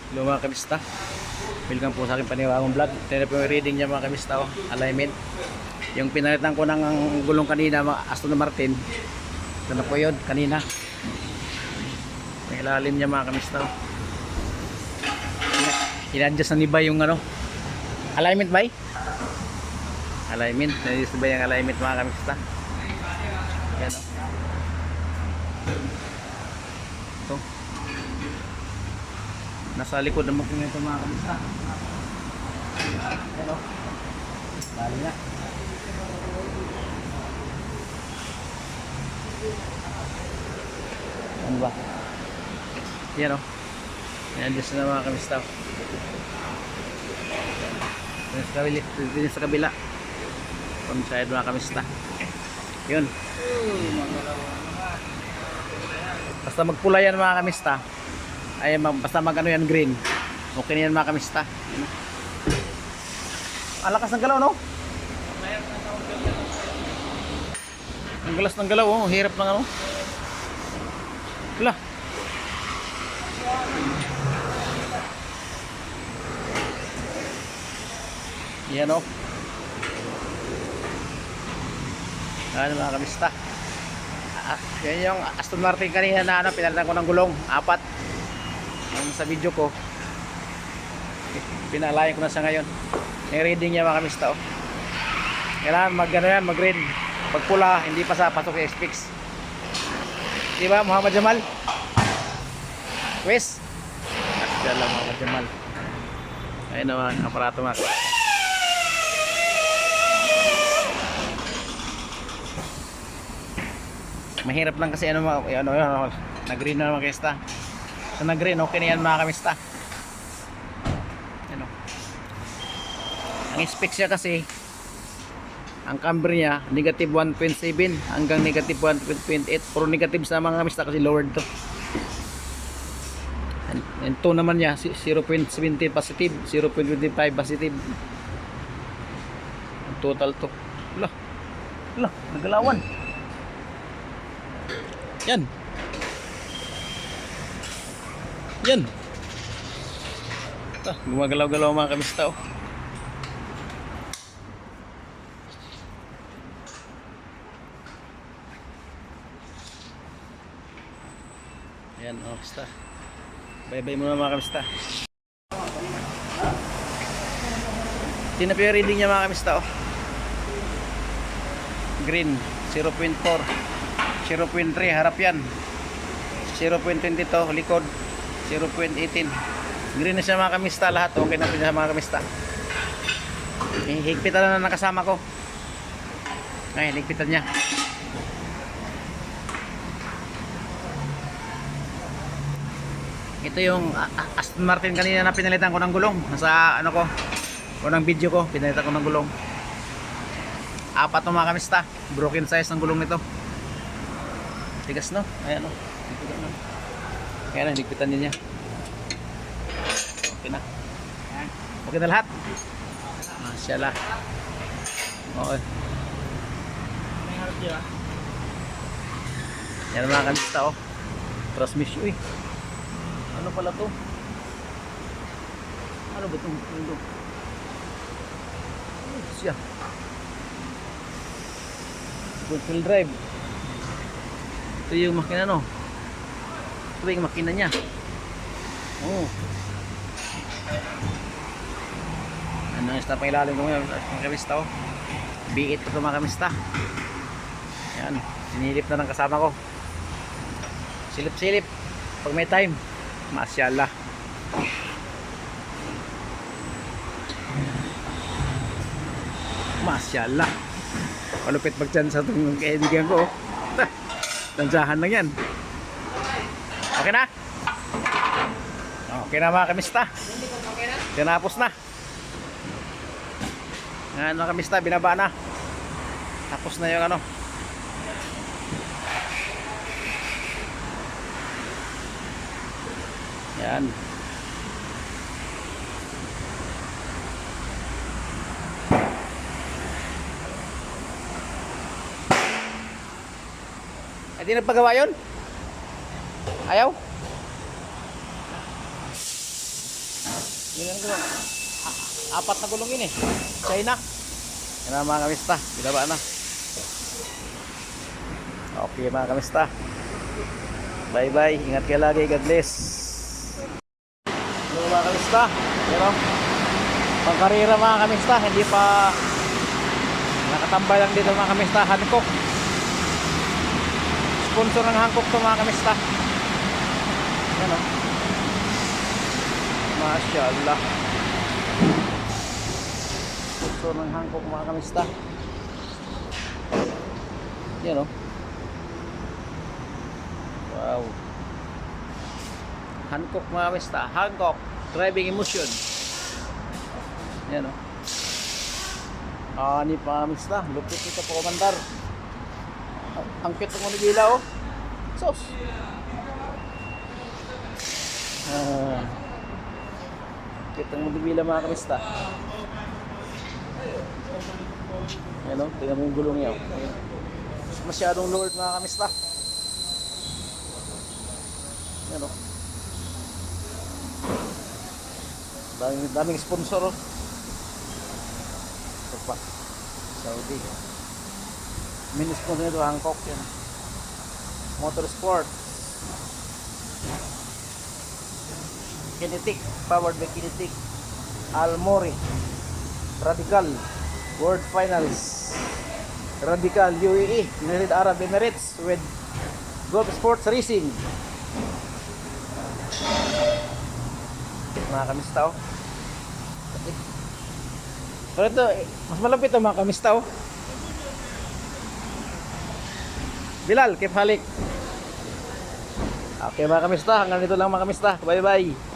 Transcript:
Hello mga kamista, welcome po sa aking panibagong vlog. Ito na po yung reading niya mga kamista, alignment. Yung pinalitan ko ng gulong kanina, Aston Martin. Ito na po yun, kanina. May ilalim niya mga kamista. In-adjust na ni Bay yung alignment Bay? Alignment, na-adjust ba yung alignment mga kamista? Yan o. Ito. Nasa likod ng mukha nito mga kamista. Ayan o. Bali na. Ano ba? Yan o. Yan-adjust na mga kamista. Din sa kabila. From side mga kamista. Yun. Basta magpula yan mga kamista. Ay basta mag-ano yan green. Okay na yan mga kamista. Ang lakas ng galaw no? Ang galas ng galaw oh. Hirap ng ano. Wala. Yan o. Ano mga kamista. Yan yung Aston Martin kanina na pinalitan ko ng gulong 4 yung sa video ko. Pinalayan ko na sa ngayon. Yung reading niya mga kamista oh. Kailangan mag green. Pag pula hindi pa sa pasok yung SPX. Diba Muhammad Jamal? Wes? Asya lang Muhammad Jamal. Ayun naman ang aparato mga. Mahirap lang kasi nag-green na naman kesta. So nag-green, okay na yan mga kamista. Ang specs niya kasi, ang camber niya, negative 1.7 hanggang negative 1.8. Puro negative sa mga kamista kasi lowered to. And 2 naman niya, 0.70 positive, 0.25 positive. Ang total to. Wala, nagalawan. Yan. Gumagalaw-galaw mga kamista oh. Yan oh, kamista. Bye-bye muna mga kamista. Tinapi yung reading niya mga kamista oh. Green 0.4, 0.3 harap yan, 0.22 likod, 0.18. Green na siya mga kamista lahat. Okay na pinasa mga kamista. Higpitan na nakasama ko. Ay, higpitan niya. Ito yung Aston Martin kanina na pinalitan ko ng gulong. Nasa ano ko, unang video ko, pinalitan ko ng gulong. 4 to mga kamista. Broken size ng gulong nito. Tigas no? Ayan o. Kaya na, higpitan din niya. Okay na. Okay na lahat. Masyaallah. Okay. Yan mga kamista oh. Transmission eh. Ano pala to? Ano ba itong mundo? Ano siya? Good wheel drive. Ito yung makina no. Ito yung makina niya. Oh. Ano yung stop ang ilalim ko ngayon mga kamista oh. B8 ito mga kamista. Yan. Sinilip na ng kasama ko. Silip-silip. Pag may time. Masyaallah. Masyaallah. Malupit magtyan sa itong kaibigan ko. Tansahan lang yan. Okay na? Okay na mga kamista. Tinapos na. Yan mga kamista, binaba na. Tapos na yung ano. Yan. Ay, di nagpagawa yun? Ayaw? Ganyan gulong. Apat na gulong yun eh. China. Yan na mga kamista. Binaba na. Okay mga kamista. Bye bye. Ingat kayo lagi. God bless. Hello mga kamista. Pero pangkarira mga kamista. Hindi pa nakatambay lang dito mga kamista. Hancock. Sponsor ng Hancock to mga kamista. Yan o. Masyaallah. Sponsor ng Hancock mga kamista. Yan o. Wow. Hancock mga kamista. Hancock. Driving emotion. Yan o. Ani pa kamista. Lupit ito po komandar. Ang cute ng manibila oh. Sos. Cute ng manibila mga kamista. Yan o. Tingnan mo yung gulong niya oh. Masyadong lowered mga kamista. Yan o. Daming sponsor oh. Ito pa. Saudi. Mini sponsor nito Hancock yan. Motorsport. Kinetic. Powered by Kinetic. Almori. Radical. World Finals. Radical UAE. United Arab Emirates with Gulf Sports Racing. Mga kamista oh. Pero ito, mas malapit ang mga kamista oh. Bilal, keep halik. Okay mga kamista, hanggang dito lang mga kamista. Bye bye.